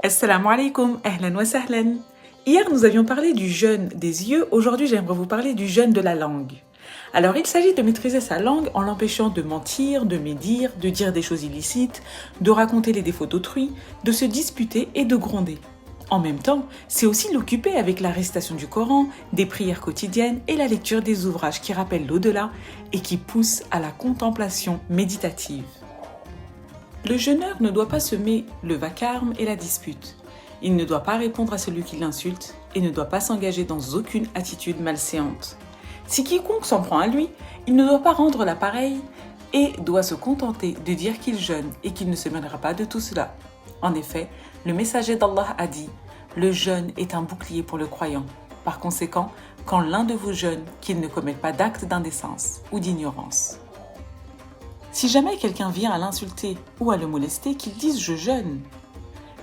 Assalamu alaikum, ahlan wa sahlan. Hier, nous avions parlé du jeûne des yeux. Aujourd'hui, j'aimerais vous parler du jeûne de la langue. Alors, il s'agit de maîtriser sa langue en l'empêchant de mentir, de médire, de dire des choses illicites, de raconter les défauts d'autrui, de se disputer et de gronder. En même temps, c'est aussi l'occuper avec la récitation du Coran, des prières quotidiennes et la lecture des ouvrages qui rappellent l'au-delà et qui poussent à la contemplation méditative. Le jeûneur ne doit pas semer le vacarme et la dispute. Il ne doit pas répondre à celui qui l'insulte et ne doit pas s'engager dans aucune attitude malséante. Si quiconque s'en prend à lui, il ne doit pas rendre l'appareil et doit se contenter de dire qu'il jeûne et qu'il ne se mêlera pas de tout cela. En effet, le messager d'Allah a dit « Le jeûne est un bouclier pour le croyant. Par conséquent, quand l'un de vous jeûne, qu'il ne commette pas d'acte d'indécence ou d'ignorance. » Si jamais quelqu'un vient à l'insulter ou à le molester, qu'il dise « je jeûne ».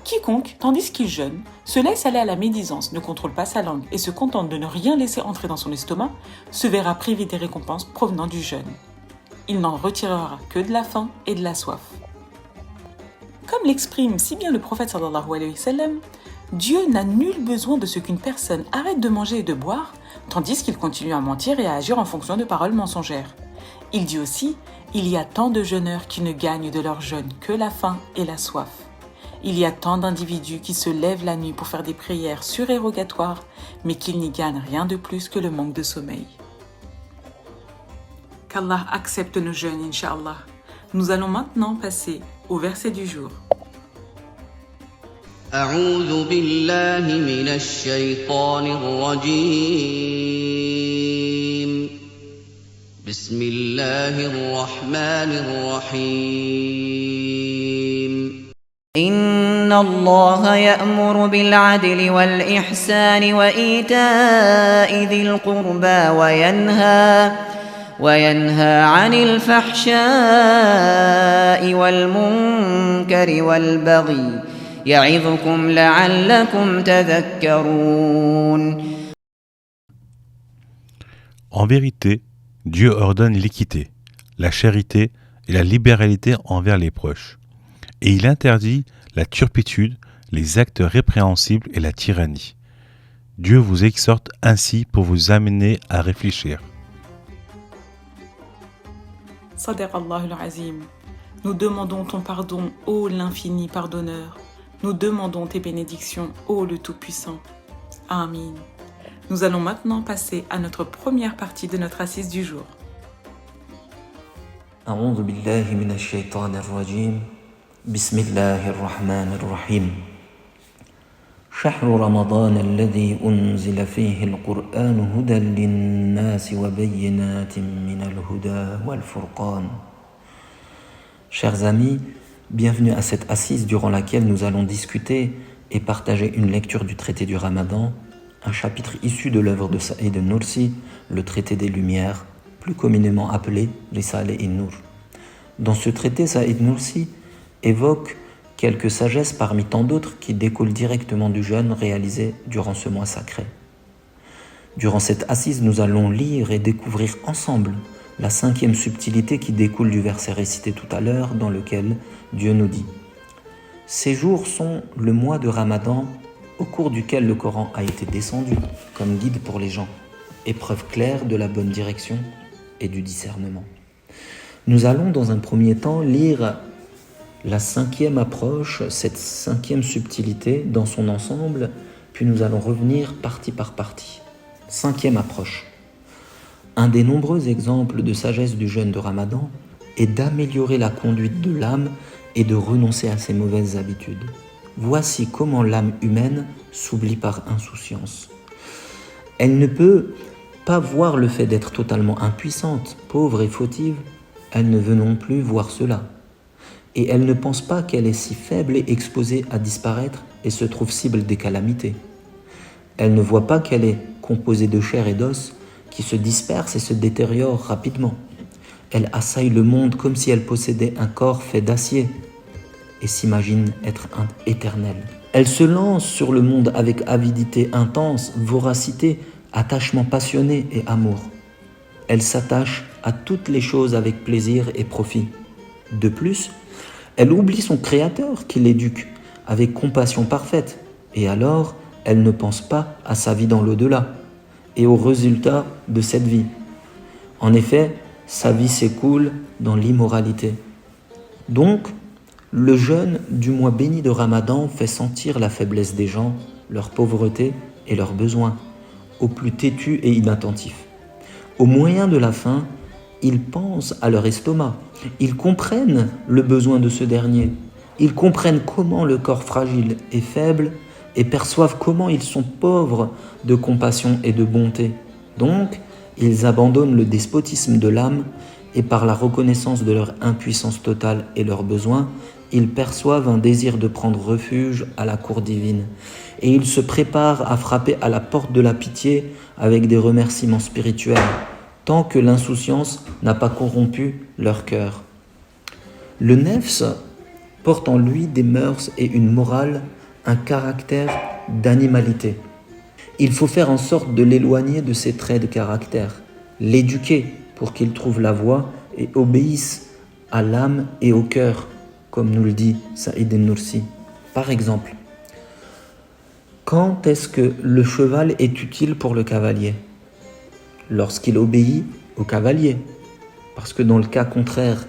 Quiconque, tandis qu'il jeûne, se laisse aller à la médisance, ne contrôle pas sa langue et se contente de ne rien laisser entrer dans son estomac, se verra privé des récompenses provenant du jeûne. Il n'en retirera que de la faim et de la soif. Comme l'exprime si bien le prophète sallallahu alayhi wa sallam, Dieu n'a nul besoin de ce qu'une personne arrête de manger et de boire, tandis qu'il continue à mentir et à agir en fonction de paroles mensongères. Il dit aussi, il y a tant de jeûneurs qui ne gagnent de leur jeûne que la faim et la soif. Il y a tant d'individus qui se lèvent la nuit pour faire des prières surérogatoires, mais qu'ils n'y gagnent rien de plus que le manque de sommeil. Qu'Allah accepte nos jeûnes, Inch'Allah. Nous allons maintenant passer au verset du jour. أعوذ بالله من الشيطان الرجيم بسم الله الرحمن الرحيم إن الله يأمر بالعدل والإحسان وإيتاء ذي القربى وينهى عن الفحشاء والمنكر والبغي يعظكم لعلكم تذكرون. En vérité, Dieu ordonne l'équité, la charité et la libéralité envers les proches. Et il interdit la turpitude, les actes répréhensibles et la tyrannie. Dieu vous exhorte ainsi pour vous amener à réfléchir. Sadaq Allahul Azim. Nous demandons ton pardon, ô l'infini pardonneur. Nous demandons tes bénédictions, ô le Tout-Puissant. Amin. Nous allons maintenant passer à notre première partie de notre assise du jour. أعوذ بالله من الشيطان الرجيم بسم الله الرحمن الرحيم شهر رمضان الذي أنزل فيه القرآن هدى للناس وبينات من الهدى والفرقان. Chers amis, bienvenue à cette assise durant laquelle nous allons discuter et partager une lecture du traité du Ramadan, un chapitre issu de l'œuvre de Saïd Nursi, le traité des Lumières, plus communément appelé Risale in-Nur. Dans ce traité, Saïd Nursi évoque quelques sagesses parmi tant d'autres qui découlent directement du jeûne réalisé durant ce mois sacré. Durant cette assise, nous allons lire et découvrir ensemble la 5e subtilité qui découle du verset récité tout à l'heure dans lequel Dieu nous dit « Ces jours sont le mois de Ramadan au cours duquel le Coran a été descendu comme guide pour les gens, épreuve claire de la bonne direction et du discernement. » Nous allons dans un premier temps lire la 5e approche, cette 5e subtilité dans son ensemble, puis nous allons revenir partie par partie. 5e approche. Un des nombreux exemples de sagesse du jeûne de Ramadan est d'améliorer la conduite de l'âme et de renoncer à ses mauvaises habitudes. Voici comment l'âme humaine s'oublie par insouciance. Elle ne peut pas voir le fait d'être totalement impuissante, pauvre et fautive. Elle ne veut non plus voir cela. Et elle ne pense pas qu'elle est si faible et exposée à disparaître et se trouve cible des calamités. Elle ne voit pas qu'elle est composée de chair et d'os qui se dispersent et se détériorent rapidement. Elle assaille le monde comme si elle possédait un corps fait d'acier et s'imagine être éternelle. Elle se lance sur le monde avec avidité intense, voracité, attachement passionné et amour. Elle s'attache à toutes les choses avec plaisir et profit. De plus, elle oublie son Créateur qui l'éduque avec compassion parfaite, et alors elle ne pense pas à sa vie dans l'au-delà et aux résultats de cette vie. En effet, sa vie s'écoule dans l'immoralité. Donc, le jeûne du mois béni de Ramadan fait sentir la faiblesse des gens, leur pauvreté et leurs besoins, aux plus têtus et inattentifs. Au moyen de la faim, ils pensent à leur estomac, ils comprennent le besoin de ce dernier, ils comprennent comment le corps fragile est faible et perçoivent comment ils sont pauvres de compassion et de bonté. Donc, ils abandonnent le despotisme de l'âme et par la reconnaissance de leur impuissance totale et leurs besoins, ils perçoivent un désir de prendre refuge à la cour divine. Et ils se préparent à frapper à la porte de la pitié avec des remerciements spirituels, tant que l'insouciance n'a pas corrompu leur cœur. Le nefs porte en lui des mœurs et une morale, un caractère d'animalité. Il faut faire en sorte de l'éloigner de ses traits de caractère, l'éduquer pour qu'il trouve la voie et obéisse à l'âme et au cœur, comme nous le dit Saïd el-Nursi. Par exemple, quand est-ce que le cheval est utile pour le cavalier? Lorsqu'il obéit au cavalier. Parce que dans le cas contraire,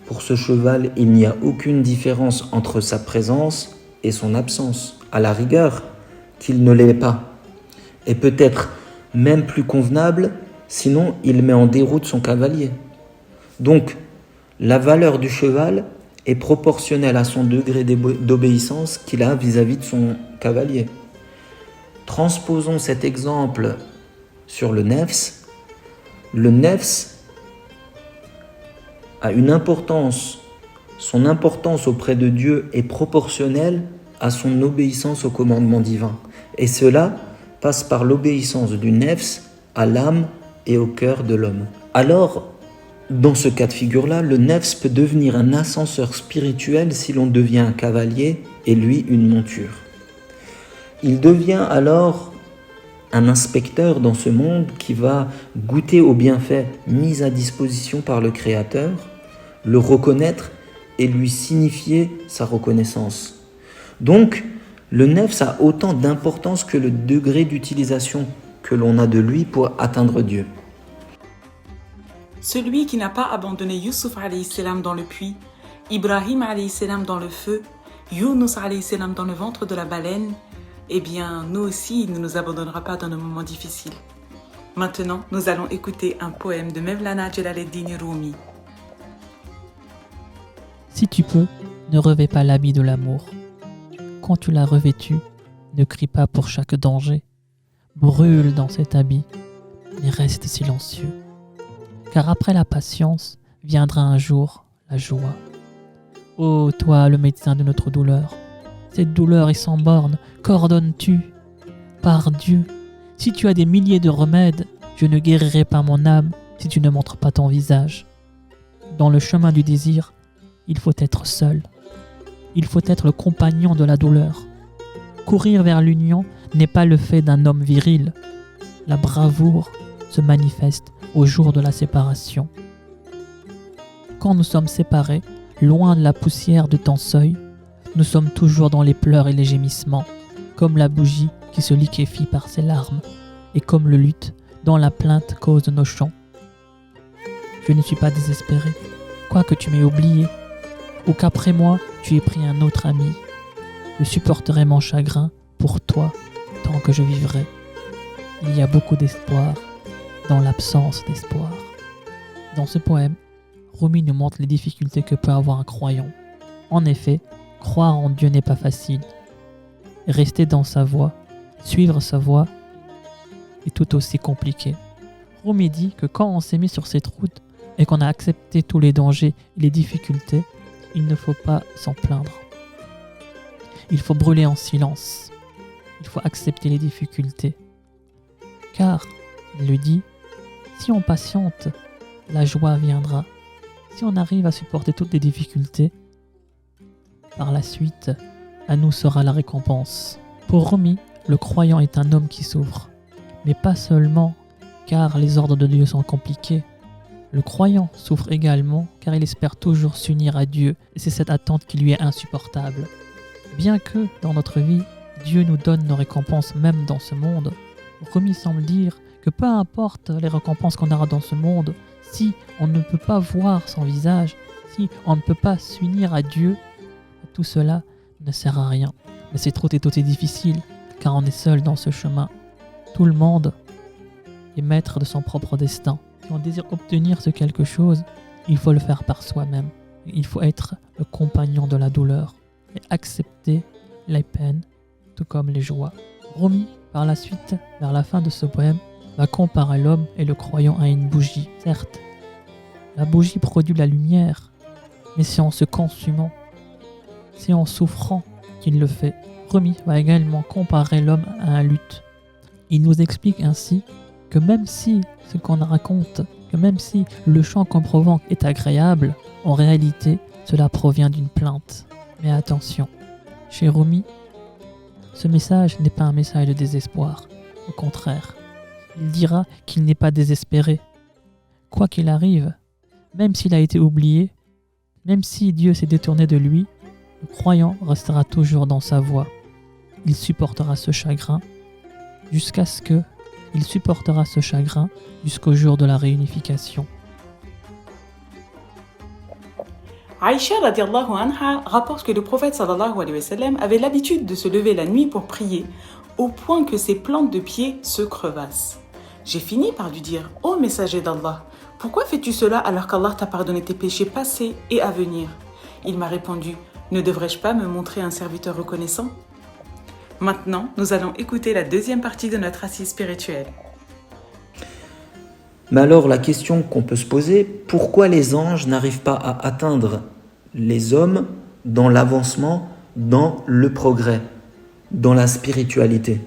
pour ce cheval, il n'y a aucune différence entre sa présence et son absence. À la rigueur, qu'il ne l'est pas. Et peut-être même plus convenable, sinon il met en déroute son cavalier. Donc, la valeur du cheval est proportionnelle à son degré d'obéissance qu'il a vis-à-vis de son cavalier. Transposons cet exemple sur le nefs. Le nefs a une importance. Son importance auprès de Dieu est proportionnelle à son obéissance au commandement divin. Et cela passe par l'obéissance du nefs à l'âme et au cœur de l'homme. Alors, dans ce cas de figure-là, le nefs peut devenir un ascenseur spirituel si l'on devient un cavalier et lui une monture. Il devient alors un inspecteur dans ce monde qui va goûter aux bienfaits mis à disposition par le Créateur, le reconnaître et lui signifier sa reconnaissance. Donc, le nefs a autant d'importance que le degré d'utilisation que l'on a de lui pour atteindre Dieu. Celui qui n'a pas abandonné Youssouf alayhi salam dans le puits, Ibrahim alayhi salam dans le feu, Younous alayhi salam dans le ventre de la baleine, eh bien, nous aussi, il ne nous abandonnera pas dans nos moments difficiles. Maintenant, nous allons écouter un poème de Mevlana Jalaluddin Rumi. Si tu peux, ne revêt pas l'habit de l'amour. Quand tu l'as revêtu, ne crie pas pour chaque danger. Brûle dans cet habit, mais reste silencieux. Car après la patience, viendra un jour la joie. Ô toi, le médecin de notre douleur, cette douleur est sans borne, qu'ordonnes-tu? Par Dieu, si tu as des milliers de remèdes, je ne guérirai pas mon âme si tu ne montres pas ton visage. Dans le chemin du désir, il faut être seul. Il faut être le compagnon de la douleur. Courir vers l'union n'est pas le fait d'un homme viril. La bravoure se manifeste au jour de la séparation. Quand nous sommes séparés, loin de la poussière de ton seuil, nous sommes toujours dans les pleurs et les gémissements, comme la bougie qui se liquéfie par ses larmes, et comme le luth dont la plainte cause nos chants. Je ne suis pas désespéré, quoique tu m'aies oublié, ou qu'après moi tu aies pris un autre ami. Je supporterai mon chagrin pour toi tant que je vivrai. Il y a beaucoup d'espoir dans l'absence d'espoir. Dans ce poème, Rumi nous montre les difficultés que peut avoir un croyant. En effet, croire en Dieu n'est pas facile. Rester dans sa voie, suivre sa voie, est tout aussi compliqué. Rumi dit que quand on s'est mis sur cette route et qu'on a accepté tous les dangers et les difficultés, il ne faut pas s'en plaindre. Il faut brûler en silence. Il faut accepter les difficultés. Car, il le dit, si on patiente, la joie viendra. Si on arrive à supporter toutes les difficultés, par la suite, à nous sera la récompense. Pour Rumi, le croyant est un homme qui souffre. Mais pas seulement, car les ordres de Dieu sont compliqués. Le croyant souffre également, car il espère toujours s'unir à Dieu, et c'est cette attente qui lui est insupportable. Bien que, dans notre vie, Dieu nous donne nos récompenses même dans ce monde, Rumi semble dire que peu importe les récompenses qu'on aura dans ce monde, si on ne peut pas voir son visage, si on ne peut pas s'unir à Dieu, tout cela ne sert à rien. Mais c'est trop difficile, car on est seul dans ce chemin. Tout le monde est maître de son propre destin. Si on désire obtenir ce quelque chose, il faut le faire par soi-même. Il faut être le compagnon de la douleur et accepter les peines, tout comme les joies. Rumi, par la suite, vers la fin de ce poème, va comparer l'homme et le croyant à une bougie. Certes, la bougie produit la lumière, mais c'est en se consumant, c'est en souffrant qu'il le fait. Rumi va également comparer l'homme à un luth. Il nous explique ainsi que même si ce qu'on raconte, que même si le chant qu'on provoque est agréable, en réalité, cela provient d'une plainte. Mais attention, chez Rumi, ce message n'est pas un message de désespoir. Au contraire, il dira qu'il n'est pas désespéré. Quoi qu'il arrive, même s'il a été oublié, même si Dieu s'est détourné de lui, le croyant restera toujours dans sa voie. Il supportera ce chagrin jusqu'à ce que il supportera ce chagrin jusqu'au jour de la réunification. Aïcha radiallahu anha rapporte que le prophète sallallahu alayhi wa sallam avait l'habitude de se lever la nuit pour prier, au point que ses plantes de pied se crevassent. J'ai fini par lui dire « Ô messager d'Allah, pourquoi fais-tu cela alors qu'Allah t'a pardonné tes péchés passés et à venir ?» Il m'a répondu « Ne devrais-je pas me montrer un serviteur reconnaissant ?» Maintenant, nous allons écouter la deuxième partie de notre assise spirituelle. Mais alors la question qu'on peut se poser, pourquoi les anges n'arrivent pas à atteindre les hommes dans l'avancement, dans le progrès, dans la spiritualité?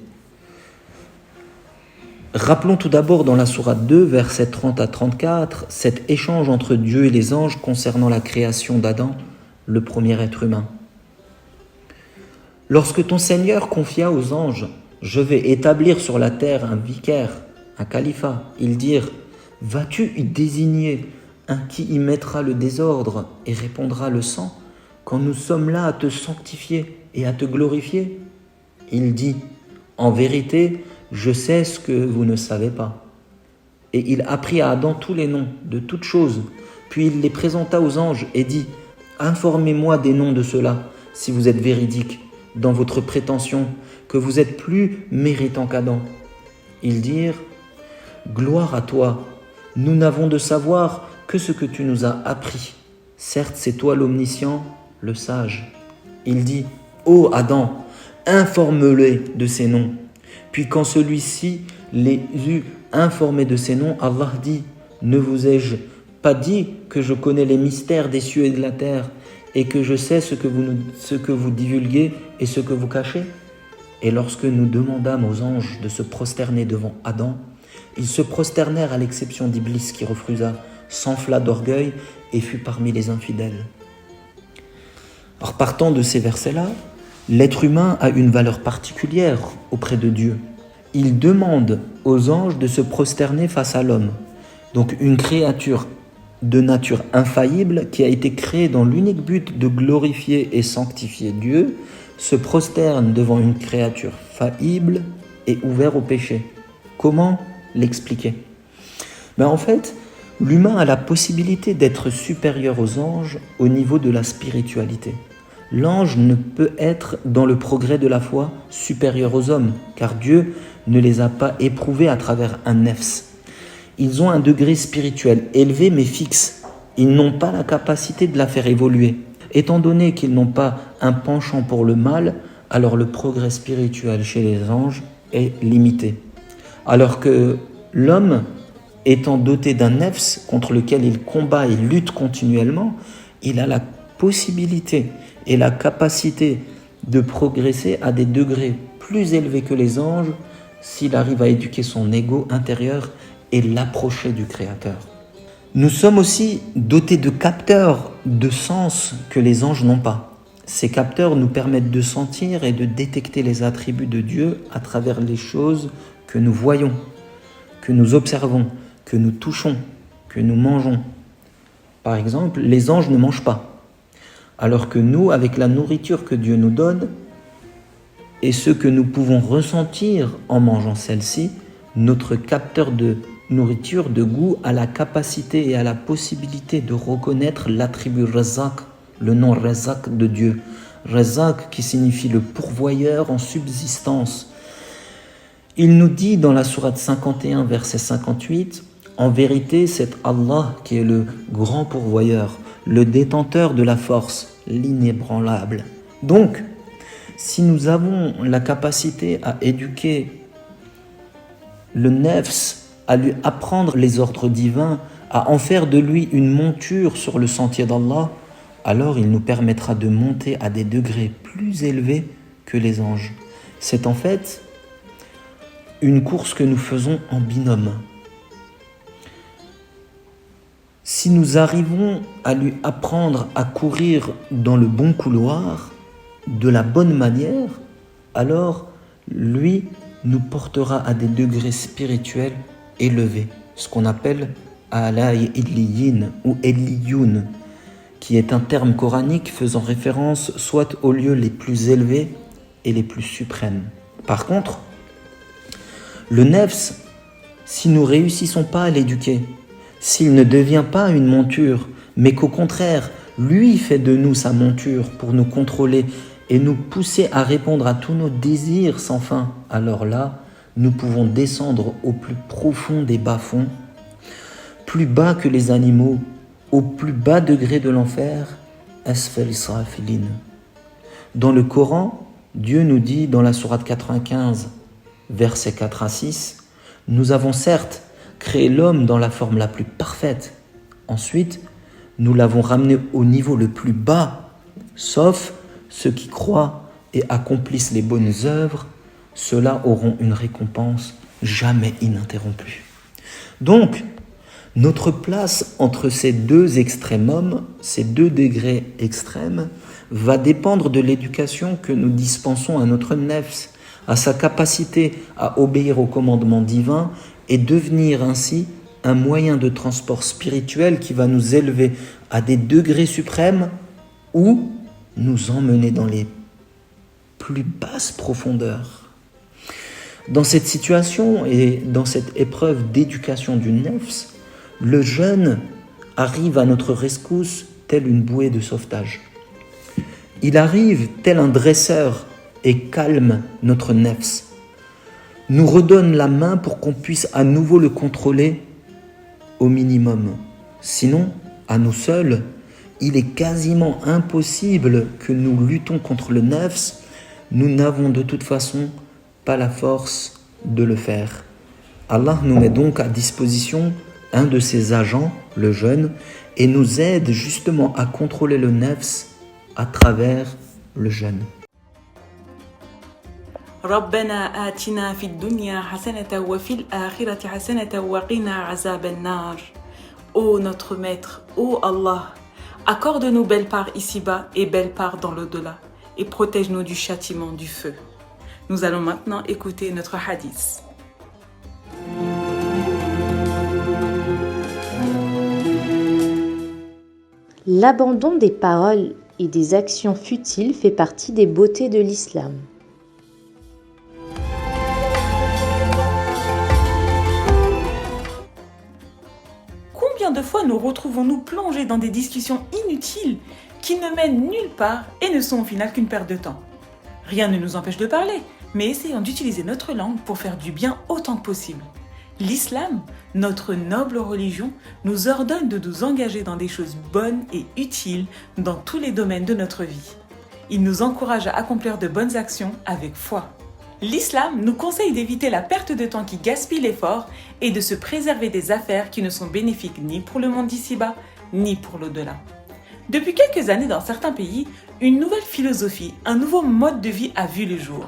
Rappelons tout d'abord dans la sourate 2, versets 30 à 34, cet échange entre Dieu et les anges concernant la création d'Adam, le premier être humain. Lorsque ton Seigneur confia aux anges « Je vais établir sur la terre un vicaire, un califat », ils dirent « Vas-tu y désigner un qui y mettra le désordre et répandra le sang, quand nous sommes là à te sanctifier et à te glorifier ?» Il dit « En vérité, je sais ce que vous ne savez pas. » Et il apprit à Adam tous les noms de toutes choses, puis il les présenta aux anges et dit « Informez-moi des noms de ceux-là, si vous êtes véridiques dans votre prétention que vous êtes plus méritant qu'Adam. » Ils dirent « Gloire à toi, nous n'avons de savoir que ce que tu nous as appris. Certes, c'est toi l'omniscient, le sage. » Il dit « Ô Adam, informe-les de ces noms. » Puis quand celui-ci les eut informés de ces noms, Allah dit « Ne vous ai-je pas dit que je connais les mystères des cieux et de la terre et que je sais ce que vous divulguez et ce que vous cachez ?» Et lorsque nous demandâmes aux anges de se prosterner devant Adam, ils se prosternèrent à l'exception d'Iblis qui refusa, s'enfla d'orgueil et fut parmi les infidèles. Alors partant de ces versets-là, l'être humain a une valeur particulière auprès de Dieu. Il demande aux anges de se prosterner face à l'homme, donc une créature de nature infaillible qui a été créée dans l'unique but de glorifier et sanctifier Dieu, se prosterne devant une créature faillible et ouverte au péché. Comment l'expliquer? En fait, l'humain a la possibilité d'être supérieur aux anges au niveau de la spiritualité. L'ange ne peut être dans le progrès de la foi supérieur aux hommes, car Dieu ne les a pas éprouvés à travers un nefs. Ils ont un degré spirituel élevé mais fixe. Ils n'ont pas la capacité de la faire évoluer. Étant donné qu'ils n'ont pas un penchant pour le mal, alors le progrès spirituel chez les anges est limité. Alors que l'homme, étant doté d'un nefs contre lequel il combat et lutte continuellement, il a la possibilité et la capacité de progresser à des degrés plus élevés que les anges s'il arrive à éduquer son ego intérieur et l'approcher du Créateur. Nous sommes aussi dotés de capteurs de sens que les anges n'ont pas. Ces capteurs nous permettent de sentir et de détecter les attributs de Dieu à travers les choses que nous voyons, que nous observons, que nous touchons, que nous mangeons. Par exemple, les anges ne mangent pas. Alors que nous, avec la nourriture que Dieu nous donne et ce que nous pouvons ressentir en mangeant celle-ci, notre capteur de nourriture, de goût, a la capacité et a la possibilité de reconnaître l'attribut Razak, le nom Razak de Dieu. Razak qui signifie le pourvoyeur en subsistance. Il nous dit dans la sourate 51, verset 58, « En vérité, c'est Allah qui est le grand pourvoyeur, le détenteur de la force, l'inébranlable. » Donc, si nous avons la capacité à éduquer le nefs, à lui apprendre les ordres divins, à en faire de lui une monture sur le sentier d'Allah, alors il nous permettra de monter à des degrés plus élevés que les anges. C'est en fait une course que nous faisons en binôme. Si nous arrivons à lui apprendre à courir dans le bon couloir, de la bonne manière, alors lui nous portera à des degrés spirituels élevés, ce qu'on appelle Alay Illiyin ou Eliyoun, qui est un terme coranique faisant référence soit aux lieux les plus élevés et les plus suprêmes. Par contre, le nefs, si nous ne réussissons pas à l'éduquer, s'il ne devient pas une monture, mais qu'au contraire, lui fait de nous sa monture pour nous contrôler et nous pousser à répondre à tous nos désirs sans fin, alors là, nous pouvons descendre au plus profond des bas-fonds, plus bas que les animaux, au plus bas degré de l'enfer, asfal israfilin. Dans le Coran, Dieu nous dit dans la sourate 95, versets 4 à 6, « Nous avons certes créé l'homme dans la forme la plus parfaite. Ensuite, nous l'avons ramené au niveau le plus bas, sauf ceux qui croient et accomplissent les bonnes œuvres, ceux-là auront une récompense jamais ininterrompue. » Donc, notre place entre ces deux extrémums, ces deux degrés extrêmes, va dépendre de l'éducation que nous dispensons à notre nefs, à sa capacité à obéir aux commandements divins et devenir ainsi un moyen de transport spirituel qui va nous élever à des degrés suprêmes ou nous emmener dans les plus basses profondeurs. Dans cette situation et dans cette épreuve d'éducation du nefs, le jeune arrive à notre rescousse tel une bouée de sauvetage. Il arrive tel un dresseur et calme notre nefs, nous redonne la main pour qu'on puisse à nouveau le contrôler au minimum. Sinon, à nous seuls, il est quasiment impossible que nous luttons contre le nefs. Nous n'avons de toute façon pas la force de le faire. Allah nous met donc à disposition un de ses agents, le jeûne, et nous aide justement à contrôler le nefs à travers le jeûne. ربنا آتنا في الدنيا حسنة وفي الآخرة حسنة وقنا عذاب النار. Ô notre Maître, ô Allah, accorde-nous belle part ici-bas et belle part dans l'au-delà, et protège-nous du châtiment du feu. Nous allons maintenant écouter notre hadith. L'abandon des paroles et des actions futiles fait partie des beautés de l'islam. Combien de fois nous retrouvons-nous plongés dans des discussions inutiles qui ne mènent nulle part et ne sont au final qu'une perte de temps? Rien ne nous empêche de parler, mais essayons d'utiliser notre langue pour faire du bien autant que possible. L'islam, notre noble religion, nous ordonne de nous engager dans des choses bonnes et utiles dans tous les domaines de notre vie. Il nous encourage à accomplir de bonnes actions avec foi. L'islam nous conseille d'éviter la perte de temps qui gaspille l'effort et de se préserver des affaires qui ne sont bénéfiques ni pour le monde d'ici-bas, ni pour l'au-delà. Depuis quelques années dans certains pays, une nouvelle philosophie, un nouveau mode de vie a vu le jour.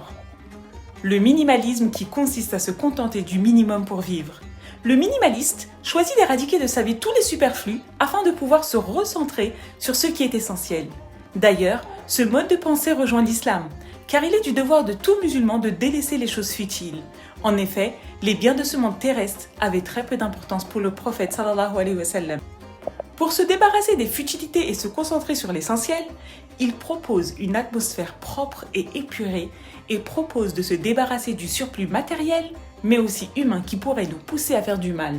Le minimalisme qui consiste à se contenter du minimum pour vivre. Le minimaliste choisit d'éradiquer de sa vie tous les superflus afin de pouvoir se recentrer sur ce qui est essentiel. D'ailleurs, ce mode de pensée rejoint l'islam, car il est du devoir de tout musulman de délaisser les choses futiles. En effet, les biens de ce monde terrestre avaient très peu d'importance pour le prophète sallallahu alayhi wa sallam. Pour se débarrasser des futilités et se concentrer sur l'essentiel, il propose une atmosphère propre et épurée et propose de se débarrasser du surplus matériel, mais aussi humain qui pourrait nous pousser à faire du mal.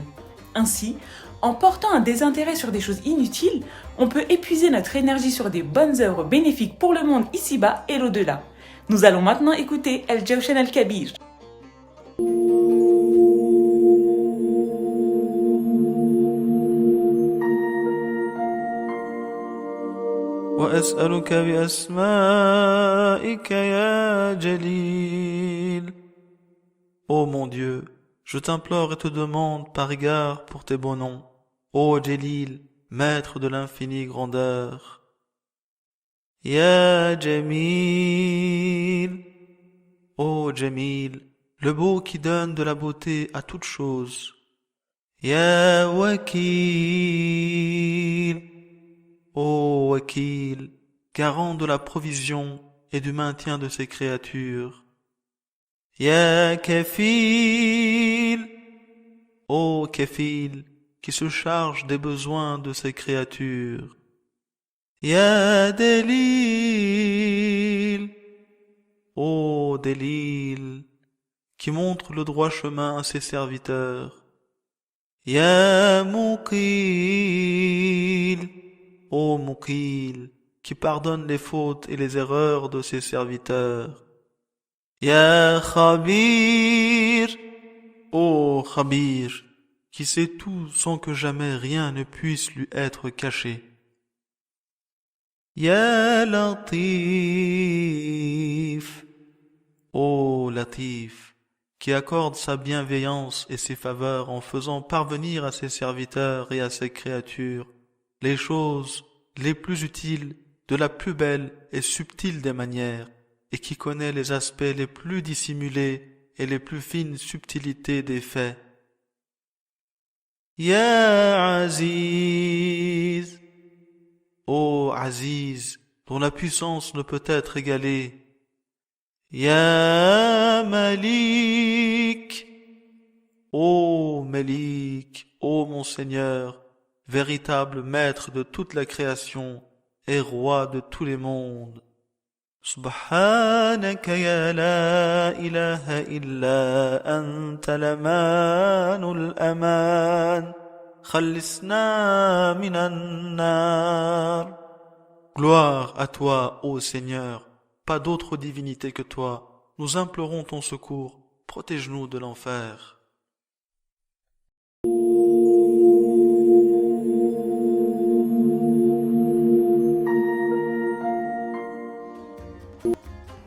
Ainsi, en portant un désintérêt sur des choses inutiles, on peut épuiser notre énergie sur des bonnes œuvres bénéfiques pour le monde ici-bas et l'au-delà. Nous allons maintenant écouter El Jawshan Al-Kabir. وأسألك بأسمائك يا جليل. Ô mon Dieu, je t'implore et te demande par égard pour tes beaux noms. Ô Jalil, maître de l'infinie grandeur. Ya Jamil. Ô Jamil, le beau qui donne de la beauté à toute chose. Ya Wakil. Ô Wakil, garant de la provision et du maintien de ses créatures. Ya Kafil. Ô Kafil, qui se charge des besoins de ses créatures. Ya Dalil. Ô Dalil, qui montre le droit chemin à ses serviteurs. Ya Muqil. Ô Muqil, qui pardonne les fautes et les erreurs de ses serviteurs. Ya Khabir. Ô Khabir, qui sait tout sans que jamais rien ne puisse lui être caché. Ya Latif. Ô Latif, qui accorde sa bienveillance et ses faveurs en faisant parvenir à ses serviteurs et à ses créatures les choses les plus utiles de la plus belle et subtile des manières, et qui connaît les aspects les plus dissimulés et les plus fines subtilités des faits. Ya Aziz. Ô Aziz, dont la puissance ne peut être égalée. Ya Malik. Ô Malik, ô mon Seigneur, véritable maître de toute la création et roi de tous les mondes. Subhanaka ya la ilaha illa anta l'amanul aman. Khallisna minan nar. Gloire à toi, ô Seigneur, pas d'autre divinité que toi. Nous implorons ton secours, protège-nous de l'enfer.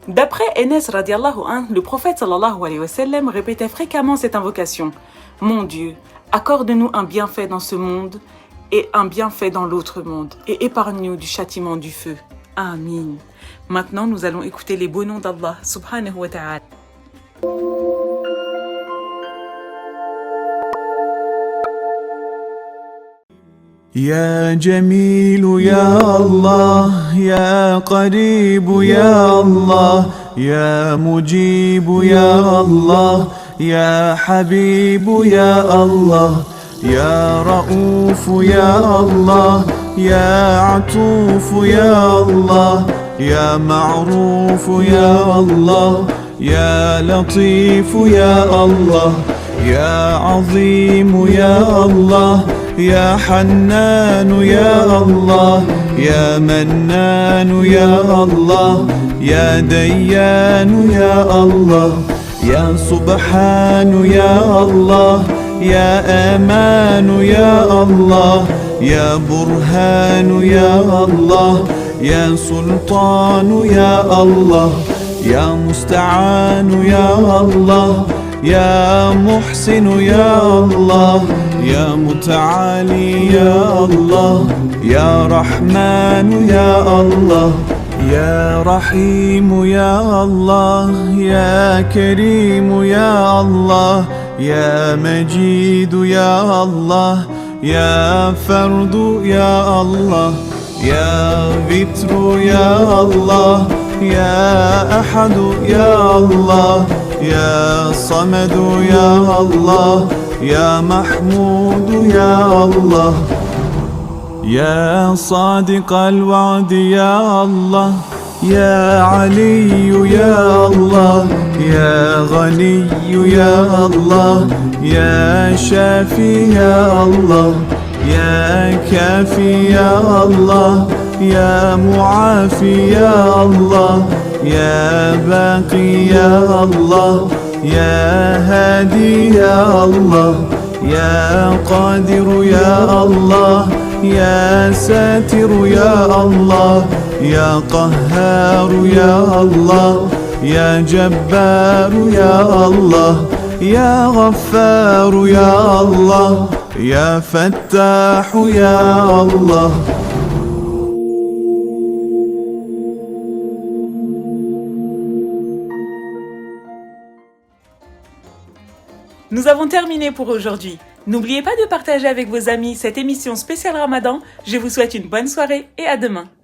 D'après Enes radiallahu anhu, le prophète sallallahu alayhi wa sallam répétait fréquemment cette invocation. Mon Dieu, accorde-nous un bienfait dans ce monde et un bienfait dans l'autre monde et épargne-nous du châtiment du feu. Amin. Maintenant, nous allons écouter les beaux noms d'Allah subhanahu wa ta'ala. يا جميل يا الله يا قريب يا الله يا مجيب يا الله يا حبيب يا الله يا رؤوف يا الله يا عطوف يا الله يا معروف يا الله يا لطيف يا الله يا عظيم يا الله يا حنان يا الله يا منان يا الله يا ديان يا الله يا سبحان يا الله يا أمان يا الله يا برهان يا الله يا سلطان يا الله يا مستعان يا الله يا محسن يا الله يا متعالي يا الله يا رحمن يا الله يا رحيم يا الله يا كريم يا الله يا مجيد يا الله يا فرد يا الله يا ذكر يا الله يا أحد يا الله يا صمد يا الله يا محمود يا الله يا صادق الوعد يا الله يا علي يا الله يا غني يا الله يا شافي يا الله يا كافي يا الله يا معافي يا الله يا باقي يا الله يا هادي يا الله يا قادر يا الله يا ساتر يا الله يا قهار يا الله يا جبار يا الله يا غفار يا الله يا فتاح يا الله. Nous avons terminé pour aujourd'hui. N'oubliez pas de partager avec vos amis cette émission spéciale Ramadan. Je vous souhaite une bonne soirée et à demain.